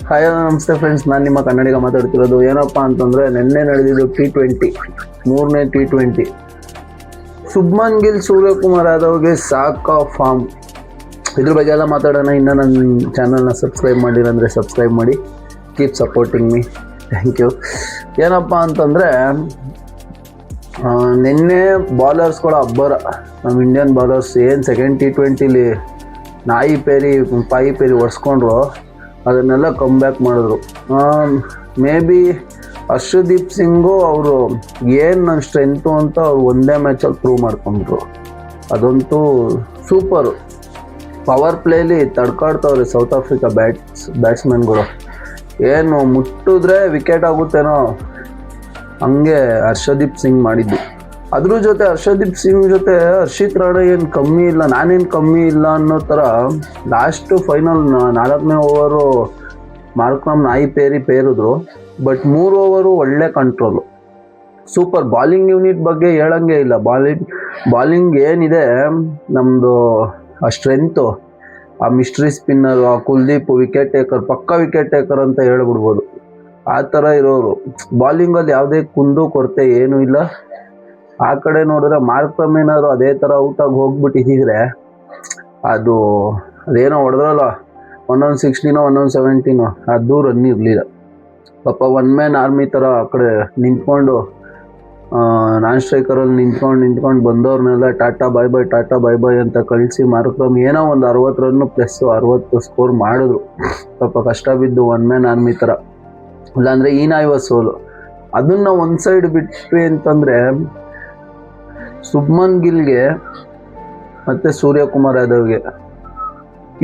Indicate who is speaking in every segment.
Speaker 1: Hi ನಮಸ್ತೆ friends, ನಾನು ನಿಮ್ಮ ಕನ್ನಡಿಗ ಮಾತಾಡ್ತಿರೋದು. ಏನಪ್ಪ ಅಂತಂದರೆ, ನಿನ್ನೆ ನಡೆದಿದ್ದು T20 ಮೂರನೇ T20. ಶುಭ್ಮನ್ ಗಿಲ್, ಸೂರ್ಯಕುಮಾರ್ ಯಾದವ್ಗೆ ಸಾಕ ಫಾರ್ಮ್. ಇದ್ರ ಬಗ್ಗೆ ಎಲ್ಲ ಮಾತಾಡೋಣ. ಇನ್ನೂ ನನ್ನ ಚಾನಲ್ನ ಸಬ್ಸ್ಕ್ರೈಬ್ ಮಾಡಿಲ್ಲ ಅಂದರೆ ಸಬ್ಸ್ಕ್ರೈಬ್ ಮಾಡಿ. Keep supporting me, thank you. ಏನಪ್ಪ ಅಂತಂದರೆ, ನಿನ್ನೆ ಬಾಲರ್ಸ್ಗಳ ಅಬ್ಬರ. ನಮ್ಮ ಇಂಡಿಯನ್ ಬಾಲರ್ಸ್ ಏನು ಸೆಕೆಂಡ್ T20ಲಿ ಪಾಯಿ ಪೇರಿ ಒರೆಸ್ಕೊಂಡ್ರು, ಅದನ್ನೆಲ್ಲ ಕಮ್ ಬ್ಯಾಕ್ ಮಾಡಿದ್ರು. ಮೇ ಬಿ ಹರ್ಷದೀಪ್ ಸಿಂಗು ಅವರು ಏನು ನನ್ನ ಸ್ಟ್ರೆಂತು ಅಂತ ಅವ್ರು ಒಂದೇ ಮ್ಯಾಚಲ್ಲಿ ಪ್ರೂವ್ ಮಾಡ್ಕೊಂಡ್ರು. ಅದಂತೂ ಸೂಪರು. ಪವರ್ ಪ್ಲೇಲಿ ತಡ್ಕಾಡ್ತವ್ರೆ ಸೌತ್ ಆಫ್ರಿಕಾ ಬ್ಯಾಟ್ಸ್ಮನ್ಗಳು. ಏನು ಮುಟ್ಟಿದ್ರೆ ವಿಕೆಟ್ ಆಗುತ್ತೇನೋ ಹಂಗೆ ಹರ್ಷದೀಪ್ ಸಿಂಗ್ ಮಾಡಿದ್ದು. ಅದ್ರ ಜೊತೆ ಹರ್ಷದೀಪ್ ಸಿಂಗ್ ಜೊತೆ ಹರ್ಷಿತ್ ರಾಣಾ ಏನು ಕಮ್ಮಿ ಇಲ್ಲ, ನಾನೇನು ಕಮ್ಮಿ ಇಲ್ಲ ಅನ್ನೋ ಥರ ಲಾಸ್ಟ್ ಫೈನಲ್ 4ನೇ ಓವರು ಮಾರ್ಕ್ರಮ್ ಪೇರಿದ್ರು. ಬಟ್ 3 ಓವರು ಒಳ್ಳೆ ಕಂಟ್ರೋಲು, ಸೂಪರ್. ಬಾಲಿಂಗ್ ಯೂನಿಟ್ ಬಗ್ಗೆ ಹೇಳಂಗೆ ಇಲ್ಲ. ಬಾಲಿಂಗ್ ಏನಿದೆ ನಮ್ಮದು, ಆ ಸ್ಟ್ರೆಂತು, ಆ ಮಿಸ್ಟ್ರಿ ಸ್ಪಿನ್ನರು, ಆ ಕುಲ್ದೀಪ್ ಪಕ್ಕಾ ವಿಕೆಟ್ ಟೇಕರ್ ಅಂತ ಹೇಳ್ಬಿಡ್ಬೋದು. ಆ ಥರ ಇರೋರು. ಬಾಲಿಂಗಲ್ಲಿ ಯಾವುದೇ ಕುಂದು ಕೊರತೆ ಏನೂ ಇಲ್ಲ. ಆ ಕಡೆ ನೋಡಿದ್ರೆ ಮಾರ್ಕ್ರಮ್ ಏನಾದ್ರು ಅದೇ ಥರ ಔಟಾಗಿ ಹೋಗ್ಬಿಟ್ಟಿದ್ರೆ ಅದೇನೋ ಹೊಡೆದ್ರಲ್ಲ 116 117 ಅದು ರನ್ ಇರಲಿಲ್ಲ. ಪಾಪ ಒನ್ ಮ್ಯಾನ್ ಆರ್ಮಿ ಥರ ಆ ಕಡೆ ನಿಂತ್ಕೊಂಡು, ನಾನ್ ಸ್ಟ್ರೈಕರಲ್ಲಿ ನಿಂತ್ಕೊಂಡು ಬಂದವ್ರನ್ನೆಲ್ಲ ಟಾಟಾ ಬೈ ಬೈ ಅಂತ ಕಳಿಸಿ ಮಾರ್ಕ್ರಮ್ ಏನೋ ಒಂದು 60 ರನ್ನು ಪ್ಲಸ್ 60 ಸ್ಕೋರ್ ಮಾಡಿದ್ರು. ಪಾಪ ಕಷ್ಟ ಬಿದ್ದು ಒನ್ ಮ್ಯಾನ್ ಆರ್ಮಿ ಥರ, ಇಲ್ಲಾಂದರೆ ಹೀನಾಯುವ ಸೋಲು. ಅದನ್ನು ಒಂದು ಸೈಡ್ ಬಿಟ್ವಿ ಅಂತಂದರೆ, ಶುಭ್ಮನ್ ಗಿಲ್ಗೆ ಮತ್ತು ಸೂರ್ಯಕುಮಾರ್ ಯಾದವ್ಗೆ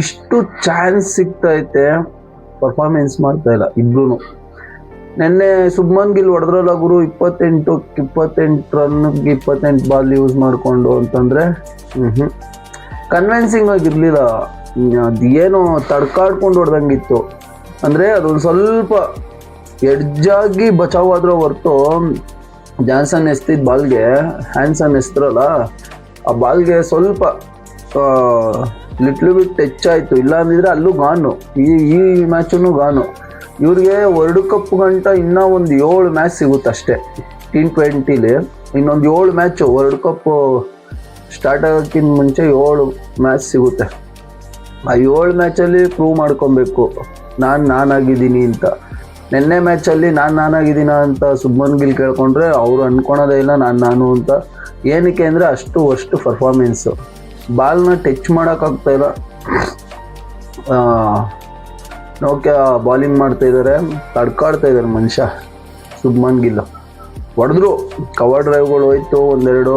Speaker 1: ಇಷ್ಟು ಚಾನ್ಸ್ ಸಿಗ್ತೈತೆ, ಪರ್ಫಾರ್ಮೆನ್ಸ್ ಮಾಡ್ತಾ ಇಲ್ಲ ಇಬ್ರು. ನಿನ್ನೆ ಶುಭ್ಮನ್ ಗಿಲ್ ಹೊಡೆದ್ರಲ್ಲ ಗುರು, 28 ರನ್ಗೆ 28 ಬಾಲ್ ಯೂಸ್ ಮಾಡಿಕೊಂಡು ಅಂತಂದರೆ ಕನ್ವಿನ್ಸಿಂಗ್ ಆಗಿರಲಿಲ್ಲ. ಅದೇನೋ ತಡ್ಕಾಡ್ಕೊಂಡು ಹೊಡೆದಂಗಿತ್ತು. ಅಂದರೆ ಅದೊಂದು ಸ್ವಲ್ಪ ಎಡ್ಜಾಗಿ ಬಚಾವಾದ್ರೂ ಹೊರ್ತು, ಜಾನ್ಸನ್ ಎಸ್ತಿದ್ದ ಬಾಲ್ಗೆ ಹ್ಯಾನ್ಸನ್ ಎಸ್ತ್ರಲ್ಲ, ಆ ಬಾಲ್ಗೆ ಸ್ವಲ್ಪ ಲಿಟ್ಲ್ ಬಿಟ್ ಟಚ್ ಆಯಿತು. ಇಲ್ಲ ಅಂದಿದ್ರೆ ಅಲ್ಲೂ ಗಾನು, ಈ ಮ್ಯಾಚೂ ಗಾನು. ಇವ್ರಿಗೆ ವರ್ಲ್ಡ್ ಕಪ್ ಗಂಟ ಇನ್ನೂ ಒಂದು 7 ಮ್ಯಾಚ್ ಸಿಗುತ್ತೆ ಅಷ್ಟೇ. T20ಲಿ ಇನ್ನೊಂದು 7 ಮ್ಯಾಚು, ವರ್ಲ್ಡ್ ಕಪ್ ಸ್ಟಾರ್ಟ್ ಆಗೋಕ್ಕಿಂತ ಮುಂಚೆ 7 ಮ್ಯಾಚ್ ಸಿಗುತ್ತೆ. ಆ 7 ಮ್ಯಾಚಲ್ಲಿ ಪ್ರೂವ್ ಮಾಡ್ಕೊಬೇಕು ನಾನಾಗಿದ್ದೀನಿ ಅಂತ. ನಿನ್ನೆ ಮ್ಯಾಚಲ್ಲಿ ನಾನಾಗಿದ್ದೀನ ಅಂತ ಶುಭ್ಮನ್ ಗಿಲ್ ಕೇಳ್ಕೊಂಡ್ರೆ ಅವ್ರು ಅಂದ್ಕೊಳೋದೇ ಇಲ್ಲ ನಾನು ಅಂತ. ಏನಕ್ಕೆ ಅಂದರೆ ಅಷ್ಟು ಪರ್ಫಾರ್ಮೆನ್ಸು. ಬಾಲ್ನ ಟಚ್ ಮಾಡೋಕ್ಕಾಗ್ತಾಯಿಲ್ಲ. ನೋಕೆ ಬಾಲಿಂಗ್ ಮಾಡ್ತಾಯಿದ್ದಾರೆ, ತಡ್ಕಾಡ್ತಾ ಇದ್ದಾರೆ ಮನುಷ್ಯ ಶುಭ್ಮನ್ ಗಿಲ್. ಹೊಡೆದ್ರು, ಕವರ್ ಡ್ರೈವ್ಗಳು ಹೋಯ್ತು, ಒಂದೆರಡು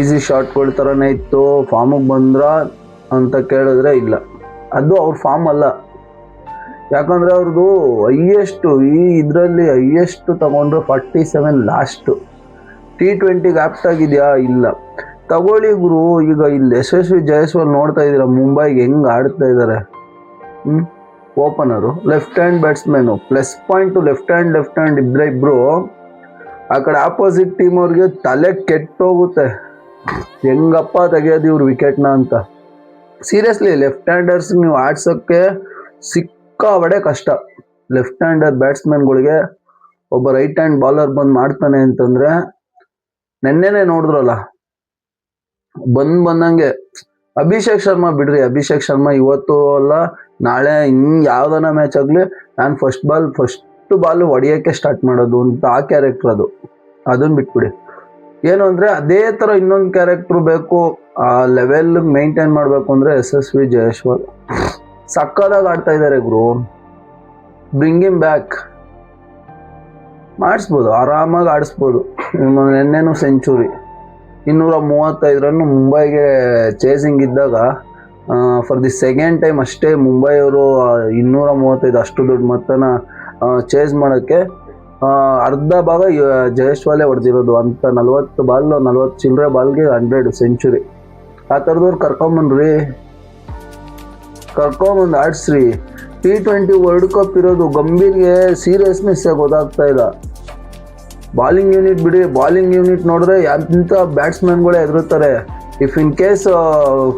Speaker 1: ಈಸಿ ಶಾಟ್ಗಳ ಥರನೇ ಇತ್ತು. ಫಾರ್ಮಿಗೆ ಬಂದ್ರ ಅಂತ ಕೇಳಿದ್ರೆ ಇಲ್ಲ, ಅದು ಅವ್ರ ಫಾರ್ಮ್ ಅಲ್ಲ. ಯಾಕಂದರೆ ಅವ್ರದ್ದು ಹೈಯೆಸ್ಟ್ ತಗೊಂಡ್ರೆ 47 ಲಾಸ್ಟು. T20ಗೆ ಆಪ್ಟ್ ಆಗಿದೆಯಾ? ಇಲ್ಲ. ತಗೊಳ್ಳಿ ಗುರು, ಈಗ ಇಲ್ಲಿ ಯಶಸ್ವಿ ಜೈಸ್ವಾಲ್ ನೋಡ್ತಾ ಇದ್ದೀರಾ ಮುಂಬೈಗೆ ಹೆಂಗೆ ಆಡ್ತಾ ಇದ್ದಾರೆ. Opener, left hand batsman, plus point left hand ಇಬ್ಬರು. ಆ ಕಡೆ ಆಪೋಸಿಟ್ ಟೀಮ್ ಅವ್ರಿಗೆ ತಲೆ ಕೆಟ್ಟೋಗುತ್ತೆ, ಹೆಂಗಪ್ಪ ತೆಗೆಯೋದು ಇವ್ರು ವಿಕೆಟ್ನ ಅಂತ. ಸೀರಿಯಸ್ಲಿ, ಲೆಫ್ಟ್ ಹ್ಯಾಂಡರ್ಸ್ ನೀವು ಆಡ್ಸೋಕ್ಕೆ ಸಿಕ್ಕಾಬಡೆ ಕಷ್ಟ. ಲೆಫ್ಟ್ ಹ್ಯಾಂಡರ್ ಬ್ಯಾಟ್ಸ್ಮನ್ಗಳಿಗೆ ಒಬ್ಬ ರೈಟ್ ಹ್ಯಾಂಡ್ ಬಾಲರ್ ಬಂದು ಮಾಡ್ತಾನೆ ಅಂತಂದರೆ, ನೆನ್ನೆನೇ ನೋಡಿದ್ರಲ್ಲ, ಬಂದಂಗೆ ಅಭಿಷೇಕ್ ಶರ್ಮಾ ಬಿಡ್ರಿ. ಅಭಿಷೇಕ್ ಶರ್ಮಾ ಇವತ್ತು ಅಲ್ಲ ನಾಳೆ ಯಾವ್ದಾನ ಮ್ಯಾಚ್ ಆಗಲಿ, ನಾನು ಫಸ್ಟ್ ಬಾಲ್ ಹೊಡಿಯೋಕ್ಕೆ ಸ್ಟಾರ್ಟ್ ಮಾಡೋದು ಅಂತ ಆ ಕ್ಯಾರೆಕ್ಟರ್ ಅದನ್ನು ಬಿಟ್ಬಿಡಿ. ಏನು ಅಂದರೆ ಅದೇ ಥರ ಇನ್ನೊಂದು ಕ್ಯಾರೆಕ್ಟ್ರು ಬೇಕು. ಆ ಲೆವೆಲ್ ಮೇಂಟೈನ್ ಮಾಡಬೇಕು ಅಂದರೆ ಯಶಸ್ವಿ ಜೈಸ್ವಾಲ್ ಸಕ್ಕದಾಗಿ ಆಡ್ತಾ ಇದ್ದಾರೆ ಗುರು. ಬ್ರಿಂಗ್ ಹಿಮ್ ಬ್ಯಾಕ್, ಮಾಡಿಸ್ಬೋದು, ಆರಾಮಾಗಿ ಆಡಿಸ್ಬೋದು. ನೆನ್ನೆನೂ ಸೆಂಚುರಿ, 235 ರನ್ನು ಮುಂಬೈಗೆ ಚೇಸಿಂಗ್ ಇದ್ದಾಗ, ಫಾರ್ ದಿ ಸೆಕೆಂಡ್ ಟೈಮ್ ಅಷ್ಟೇ ಮುಂಬೈಯವರು 235 ಅಷ್ಟು ದೊಡ್ಡ ಮೊತ್ತನ ಚೇಸ್ ಮಾಡೋಕ್ಕೆ ಅರ್ಧ ಭಾಗ ಜೈಸ್ವಾಲೇ ಹೊಡೆದಿರೋದು ಅಂತ. 40 ಬಾಲ್ 40 ಚಿಲ್ಲರೆ ಬಾಲ್ಗೆ 100 ಸೆಂಚುರಿ. ಆ ಥರದವ್ರು ಕರ್ಕೊಂಬಂದು ಆಡಿಸ್ರಿ. T20 ವರ್ಲ್ಡ್ ಕಪ್ ಇರೋದು, ಗಂಭೀರ್ಗೆ ಸೀರಿಯಸ್ನೆಸ್ ಗೊತ್ತಾಗ್ತಾ ಇಲ್ಲ. ಬಾಲಿಂಗ್ ಯೂನಿಟ್ ಬಿಡಿ, ಬಾಲಿಂಗ್ ಯೂನಿಟ್ ನೋಡಿದ್ರೆ ಎಂಥ ಬ್ಯಾಟ್ಸ್ಮನ್ಗಳೇ ಎದುರುತ್ತಾರೆ. If in case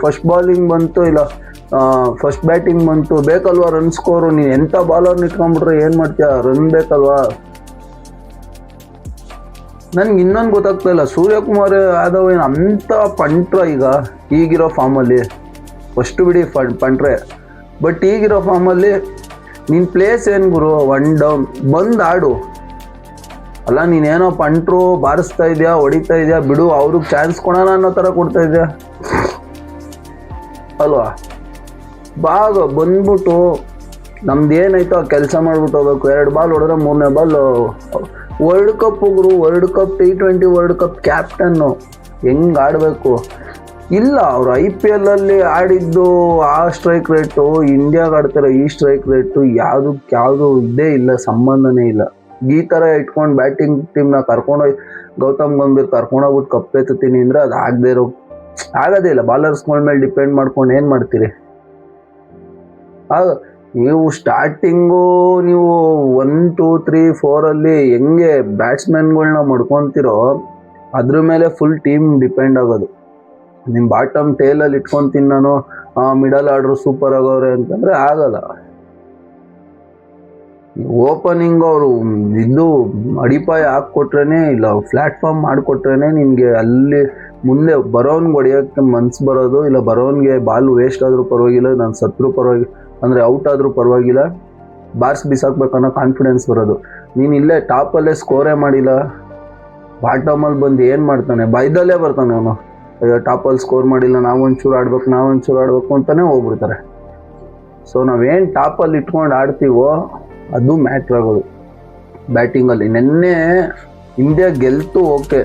Speaker 1: first bowling ಬಂತು ಇಲ್ಲ ಫಸ್ಟ್ ಬ್ಯಾಟಿಂಗ್ ಬಂತು, ಬೇಕಲ್ವಾ ರನ್ ಸ್ಕೋರು. ನೀನು ಎಂಥ ಬಾಲರ್ನ ಇಟ್ಕೊಂಡ್ಬಿಟ್ರೆ ಏನು ಮಾಡ್ತೀಯ, ರನ್ ಬೇಕಲ್ವಾ. ನನ್ಗೆ ಇನ್ನೊಂದು ಗೊತ್ತಾಗ್ತಾ ಇಲ್ಲ, ಸೂರ್ಯಕುಮಾರ್ ಯಾದವ್ ಏನು ಅಂಥ ಪಂಟ್ರ ಈಗಿರೋ ಫಾರ್ಮಲ್ಲಿ. ಫಸ್ಟ್ ಬಿಡಿ ಪಂಟ್ರೆ, ಬಟ್ ಈಗಿರೋ ಫಾರ್ಮಲ್ಲಿ ನಿನ್ನ ಪ್ಲೇಸ್ ಏನು ಗುರು, 1 ಡೌನ್ ಬಂದು ಆಡು. ಅಲ್ಲ ನೀನೇನೋ ಪಂಟ್ರು ಬಾರಿಸ್ತಾ ಇದೆಯಾ, ಹೊಡಿತಾ ಇದೆಯಾ, ಬಿಡು ಅವ್ರಿಗೆ ಚಾನ್ಸ್ ಕೊಡೋಣ ಅನ್ನೋ ಥರ ಕೊಡ್ತಾ ಇದೆಯಾ ಅಲ್ವಾ. ಬಂದ್ಬಿಟ್ಟು ನಮ್ದು ಏನಾಯ್ತು ಆ ಕೆಲಸ ಮಾಡ್ಬಿಟ್ಟು ಹೋಗ್ಬೇಕು. 2 ಬಾಲ್ ಹೊಡೆದ್ರೆ 3ನೇ ಬಾಲ್ ವರ್ಲ್ಡ್ ಕಪ್ ಹೋಗ್ರು. World cup T20 world cup captain ಹೆಂಗೆ ಆಡಬೇಕು. ಇಲ್ಲ ಅವರು IPL ಆಡಿದ್ದು ಆ ಸ್ಟ್ರೈಕ್ ರೇಟು, ಇಂಡಿಯಾಗೆ ಆಡ್ತಾರೆ ಈ ಸ್ಟ್ರೈಕ್ ರೇಟು ಯಾವುದು ಇದೇ ಇಲ್ಲ, ಸಂಬಂಧನೇ ಇಲ್ಲ. ಈ ಥರ ಇಟ್ಕೊಂಡು ಬ್ಯಾಟಿಂಗ್ ಟೀಮ್ನ ಕರ್ಕೊಂಡೋಗಿ ಗೌತಮ್ ಗಂಭೀರ್ ಕರ್ಕೊಂಡೋಗ್ಬಿಟ್ಟು ಕಪ್ಪೆತ್ತೀನಿ ಅಂದರೆ ಅದು ಆಗೋದೇ ಇಲ್ಲ. ಬಾಲರ್ಸ್ಗಳ ಮೇಲೆ ಡಿಪೆಂಡ್ ಮಾಡ್ಕೊಂಡು ಏನು ಮಾಡ್ತೀರಿ. ನೀವು ಸ್ಟಾರ್ಟಿಂಗು ನೀವು 1, 2, 3, 4 ಹೆಂಗೆ ಬ್ಯಾಟ್ಸ್ಮನ್ಗಳನ್ನ ಮಾಡ್ಕೊತಿರೋ ಅದ್ರ ಮೇಲೆ ಫುಲ್ ಟೀಮ್ ಡಿಪೆಂಡ್ ಆಗೋದು. ನಿಮ್ಮ ಬಾಟಮ್ ಟೇಲಲ್ಲಿ ಇಟ್ಕೊತೀನಿ ನಾನು, ಮಿಡಲ್ ಆರ್ಡ್ರು ಸೂಪರ್ ಆಗೋರೆ ಅಂತಂದರೆ ಆಗಲ್ಲ. ಓಪನಿಂಗ್ ಅವರು ಅಡಿಪಾಯ ಹಾಕ್ಕೊಟ್ರೇನೆ ಇಲ್ಲ ಪ್ಲ್ಯಾಟ್ಫಾರ್ಮ್ ಮಾಡಿಕೊಟ್ರೇನೆ ನಿನಗೆ ಅಲ್ಲಿ ಮುಂದೆ ಬರೋನ್ಗೆ ಹೊಡೆಯೋಕ್ಕೆ ಮನ್ಸು ಬರೋದು. ಇಲ್ಲ ಬರೋನ್ಗೆ ಬಾಲ್ ವೇಸ್ಟ್ ಆದರೂ ಪರವಾಗಿಲ್ಲ, ನಾನು ಸತ್ರು ಪರವಾಗಿಲ್ಲ, ಅಂದರೆ ಔಟ್ ಆದರೂ ಪರವಾಗಿಲ್ಲ, ಬಾರ್ಸ್ ಬಿಸಾಕ್ಬೇಕನ್ನೋ ಕಾನ್ಫಿಡೆನ್ಸ್ ಬರೋದು. ನೀನು ಇಲ್ಲೇ ಟಾಪಲ್ಲೇ ಸ್ಕೋರೇ ಮಾಡಿಲ್ಲ, ಬಾಟಮಲ್ಲಿ ಬಂದು ಏನು ಮಾಡ್ತಾನೆ, ಬೈದಲ್ಲೇ ಬರ್ತಾನೆ ಅವನು. ಟಾಪಲ್ಲಿ ಸ್ಕೋರ್ ಮಾಡಿಲ್ಲ, ನಾವೊಂಚೂರು ಆಡಬೇಕು ಅಂತಲೇ ಹೋಗ್ಬಿಡ್ತಾರೆ. ಸೊ ನಾವೇನು ಟಾಪಲ್ಲಿ ಇಟ್ಕೊಂಡು ಆಡ್ತೀವೋ ಅದು ಮ್ಯಾಟ್ರ್ ಆಗೋದು ಬ್ಯಾಟಿಂಗಲ್ಲಿ. ನೆನ್ನೆ ಇಂಡಿಯಾ ಗೆಲ್ತು, ಓಕೆ,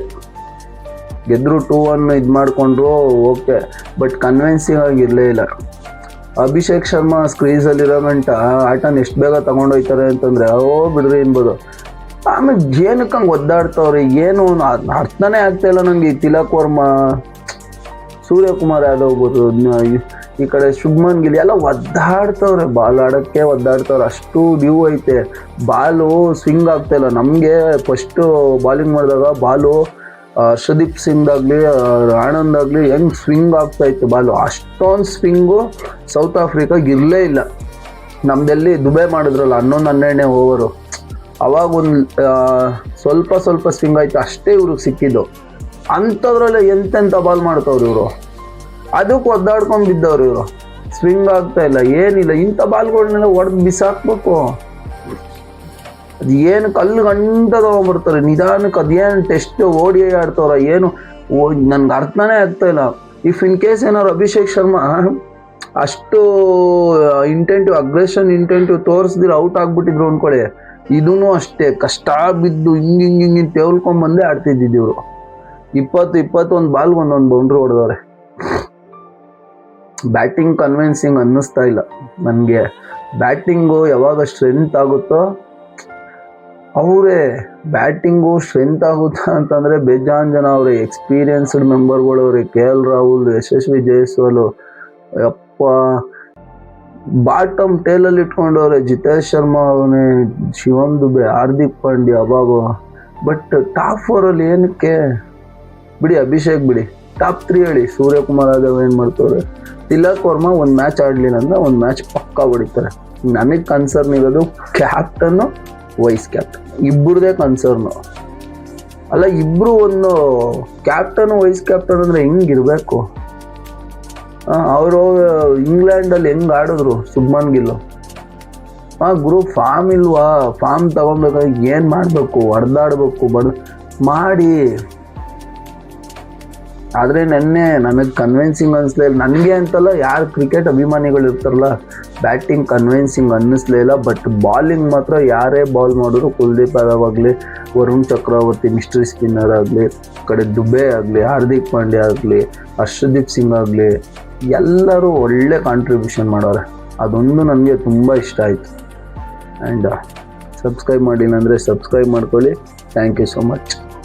Speaker 1: ಗೆದ್ದರು 2-1 ಇದು ಮಾಡಿಕೊಂಡ್ರು, ಓಕೆ, ಬಟ್ ಕನ್ವಿನ್ಸಿಂಗ್ ಆಗಿರಲೇ ಇಲ್ಲ. ಅಭಿಷೇಕ್ ಶರ್ಮಾ ಸ್ಕ್ರೀಸಲ್ಲಿರೋ ಗಂಟ ಆಟನ ಎಷ್ಟು ಬೇಗ ತೊಗೊಂಡೋಗ್ತಾರೆ ಅಂತಂದರೆ ಬಿಡ್ರಿ ಅನ್ಬೋದು. ಆಮೇಲೆ ಏನಕ್ಕೆ ಹಂಗೆ ಒದ್ದಾಡ್ತವ್ರೆ, ಏನು ಅರ್ಥನೇ ಆಗ್ತಾಯಿಲ್ಲ ನನಗೆ. ತಿಲಕ್ ವರ್ಮಾ, ಸೂರ್ಯಕುಮಾರ್ ಯಾದವ್ ಆಗ್ಬೋದು, ಈ ಕಡೆ ಶುಭ್ಮನ್ ಗಿಲ್ ಎಲ್ಲ ಒದ್ದಾಡ್ತವ್ರೆ, ಬಾಲ್ ಆಡೋಕ್ಕೆ ಒದ್ದಾಡ್ತವ್ರೆ. ಅಷ್ಟು ಡ್ಯೂ ಐತೆ, ಬಾಲು ಸ್ವಿಂಗ್ ಆಗ್ತಾಯಿಲ್ಲ. ನಮಗೆ ಫಸ್ಟು ಬಾಲಿಂಗ್ ಮಾಡಿದಾಗ ಬಾಲು ಹರ್ಷದೀಪ್ ಸಿಂಗ್ ಆಗಲಿ ಆನಂದ್ ಆಗಲಿ ಹೆಂಗೆ ಸ್ವಿಂಗ್ ಆಗ್ತಾಯಿತ್ತು ಬಾಲು, ಅಷ್ಟೊಂದು ಸ್ವಿಂಗು ಸೌತ್ ಆಫ್ರಿಕಾಗೆ ಇರಲೇ ಇಲ್ಲ. ನಮ್ಮದಲ್ಲಿ ದುಬೈ ಮಾಡಿದ್ರಲ್ಲ 11-12ನೇ ಓವರು, ಅವಾಗ ಒಂದು ಸ್ವಲ್ಪ ಸ್ವಿಂಗ್ ಆಯಿತು ಅಷ್ಟೇ ಇವ್ರಿಗೆ ಸಿಕ್ಕಿದ್ದು. ಅಂಥದ್ರಲ್ಲೇ ಎಂತೆಂಥ ಬಾಲ್ ಮಾಡ್ತವ್ರು ಇವರು, ಅದಕ್ಕೆ ಒದ್ದಾಡ್ಕೊಂಡು ಬಿದ್ದವ್ರು ಇವರು. ಸ್ವಿಂಗ್ ಆಗ್ತಾಯಿಲ್ಲ, ಏನಿಲ್ಲ. ಇಂಥ ಬಾಲ್ಗಳನ್ನೆಲ್ಲ ಹೊಡೆದು ಬಿಸಾಕ್ಬೇಕು. ಅದು ಏನು ಕಲ್ಲು ಗಂಟ ತೊಗೊಂಬರ್ತಾರೆ ನಿಧಾನಕ್ಕೆ. ಅದೇನು ಟೆಸ್ಟ್ ODI ಆಡ್ತವ್ರ ಏನು ನನಗೆ ಅರ್ಥನೇ ಆಗ್ತಾಯಿಲ್ಲ. ಇಫ್ ಇನ್ ಕೇಸ್ ಏನಾದ್ರು ಅಭಿಷೇಕ್ ಶರ್ಮಾ ಅಷ್ಟು ಇಂಟೆಂಟಿವ್ ತೋರಿಸ್ದಿರ ಔಟ್ ಆಗ್ಬಿಟ್ಟಿದ್ರು ಅಂದ್ಕೊಳ್ಳಿ, ಇದೂ ಅಷ್ಟೇ ಕಷ್ಟ ಬಿದ್ದು ಹಿಂಗೆ ತೇಳ್ಕೊಂಬಂದೇ ಆಡ್ತಿದ್ದಿದ್ದು. 21 ಬಾಲ್ಗೆ ಒಂದೊಂದು ಬೌಂಡ್ರಿ ಹೊಡೆದವ್ರೆ. ಬ್ಯಾಟಿಂಗ್ ಕನ್ವಿನ್ಸಿಂಗ್ ಅನ್ನಿಸ್ತಾ ಇಲ್ಲ ನನಗೆ. ಬ್ಯಾಟಿಂಗು ಯಾವಾಗ ಸ್ಟ್ರೆಂತ್ ಆಗುತ್ತೋ ಅವರೇ ಬ್ಯಾಟಿಂಗು ಸ್ಟ್ರೆಂತ್ ಆಗುತ್ತಾ ಅಂತಂದರೆ ಬೇಜಾನ್ ಜನ ಅವರೇ, ಎಕ್ಸ್ಪೀರಿಯನ್ಸ್ಡ್ ಮೆಂಬರ್ಗಳವ್ರೆ. KL ರಾಹುಲ್, ಯಶಸ್ವಿ ಜೈಸ್ವಾಲ್, ಯಪ್ಪ ಬಾಟಮ್ ಟೇಲಲ್ಲಿ ಇಟ್ಕೊಂಡವ್ರೆ. ಜಿತೇಶ್ ಶರ್ಮಾ ಅವನೇ, ಶಿವಮ್ ದುಬೆ, ಹಾರ್ದಿಕ್ ಪಾಂಡ್ಯ ಅಬಾಬು. ಬಟ್ ಟಾಪ್ 4 ಏನಕ್ಕೆ ಬಿಡಿ, ಅಭಿಷೇಕ್ ಬಿಡಿ, ಟಾಪ್ 3 ಹೇಳಿ. ಸೂರ್ಯಕುಮಾರ್ ಯಾದವ್ ಏನು ಮಾಡ್ತವ್ರೆ, ತಿಲಕ್ ವರ್ಮಾ ಒಂದು ಮ್ಯಾಚ್ ಆಡಲಿಲ್ಲ ಅಂದರೆ ಒಂದು ಮ್ಯಾಚ್ ಪಕ್ಕಾ ಹೊಡಿತಾರೆ. ನನಗೆ ಕನ್ಸರ್ನ್ ಇರೋದು ಕ್ಯಾಪ್ಟನ್ನು ವೈಸ್ ಕ್ಯಾಪ್ಟನ್ ಇಬ್ಬರದೇ ಕನ್ಸರ್ನು. ಅಲ್ಲ ಇಬ್ಬರು ಒಂದು ಕ್ಯಾಪ್ಟನ್ ವೈಸ್ ಕ್ಯಾಪ್ಟನ್ ಅಂದರೆ ಹೆಂಗಿರಬೇಕು. ಅವರು ಇಂಗ್ಲೆಂಡಲ್ಲಿ ಹೆಂಗೆ ಆಡಿದ್ರು ಶುಭ್ಮನ್ ಗಿಲ್. ಗ್ರೂಪ್ ಫಾರ್ಮ್ ಇಲ್ವಾ, ಫಾರ್ಮ್ ತಗೊಬೇಕಾದ್ರೆ ಏನು ಮಾಡಬೇಕು, ಹೊಡೆದಾಡಬೇಕು ಮಾಡಿ. ಆದರೆ ನೆನ್ನೆ ನನಗೆ ಕನ್ವಿನ್ಸಿಂಗ್ ಅನ್ನಿಸ್ಲೇ ಇಲ್ಲ. ನನಗೆ ಅಂತಲ್ಲ, ಯಾರು ಕ್ರಿಕೆಟ್ ಅಭಿಮಾನಿಗಳು ಇರ್ತಾರಲ್ಲ, ಬ್ಯಾಟಿಂಗ್ ಕನ್ವಿನ್ಸಿಂಗ್ ಅನ್ನಿಸ್ಲೇ ಇಲ್ಲ. ಬಟ್ ಬಾಲಿಂಗ್ ಮಾತ್ರ ಯಾರೇ ಬಾಲ್ ಮಾಡಿದ್ರು, ಕುಲ್ದೀಪ್ ಯಾದವ್ ಆಗಲಿ, ವರುಣ್ ಚಕ್ರವರ್ತಿ ಮಿಸ್ಟ್ರಿ ಸ್ಪಿನ್ನರ್ ಆಗಲಿ, ಕಡೆ ದುಬೆ ಆಗಲಿ, ಹಾರ್ದಿಕ್ ಪಾಂಡ್ಯ ಆಗಲಿ, ಹರ್ಷದೀಪ್ ಸಿಂಗ್ ಆಗಲಿ, ಎಲ್ಲರೂ ಒಳ್ಳೆ ಕಾಂಟ್ರಿಬ್ಯೂಷನ್ ಮಾಡೋರೆ. ಅದೊಂದು ನನಗೆ ತುಂಬ ಇಷ್ಟ ಆಯಿತು. ಆ್ಯಂಡ್ ಸಬ್ಸ್ಕ್ರೈಬ್ ಮಾಡಿಲ್ಲ ಅಂದರೆ ಸಬ್ಸ್ಕ್ರೈಬ್ ಮಾಡ್ಕೊಳ್ಳಿ. Thank you so much.